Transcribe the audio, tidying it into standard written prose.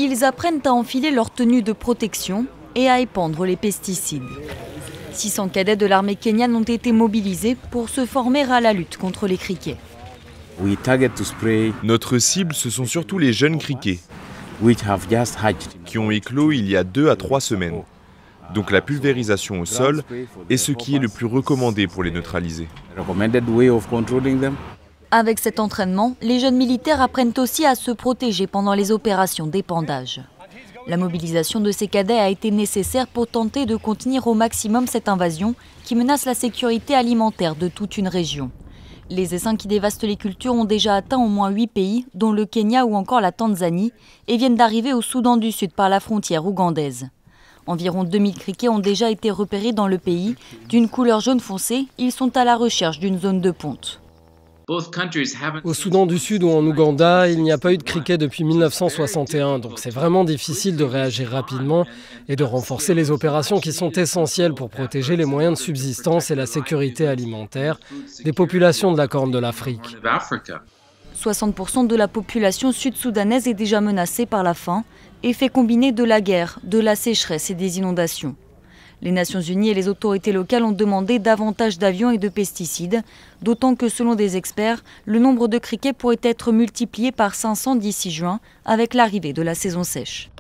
Ils apprennent à enfiler leur tenue de protection et à épandre les pesticides. 600 cadets de l'armée kenyane ont été mobilisés pour se former à la lutte contre les criquets. Notre cible, ce sont surtout les jeunes criquets qui ont éclos il y a 2 à 3 semaines. Donc la pulvérisation au sol est ce qui est le plus recommandé pour les neutraliser. Avec cet entraînement, les jeunes militaires apprennent aussi à se protéger pendant les opérations d'épandage. La mobilisation de ces cadets a été nécessaire pour tenter de contenir au maximum cette invasion qui menace la sécurité alimentaire de toute une région. Les essaims qui dévastent les cultures ont déjà atteint au moins 8 pays, dont le Kenya ou encore la Tanzanie, et viennent d'arriver au Soudan du Sud par la frontière ougandaise. Environ 2000 criquets ont déjà été repérés dans le pays. D'une couleur jaune foncé, ils sont à la recherche d'une zone de ponte. Au Soudan du Sud ou en Ouganda, il n'y a pas eu de criquets depuis 1961, donc c'est vraiment difficile de réagir rapidement et de renforcer les opérations qui sont essentielles pour protéger les moyens de subsistance et la sécurité alimentaire des populations de la Corne de l'Afrique. 60% de la population sud-soudanaise est déjà menacée par la faim, effet combiné de la guerre, de la sécheresse et des inondations. Les Nations Unies et les autorités locales ont demandé davantage d'avions et de pesticides, d'autant que selon des experts, le nombre de criquets pourrait être multiplié par 500 d'ici juin avec l'arrivée de la saison sèche.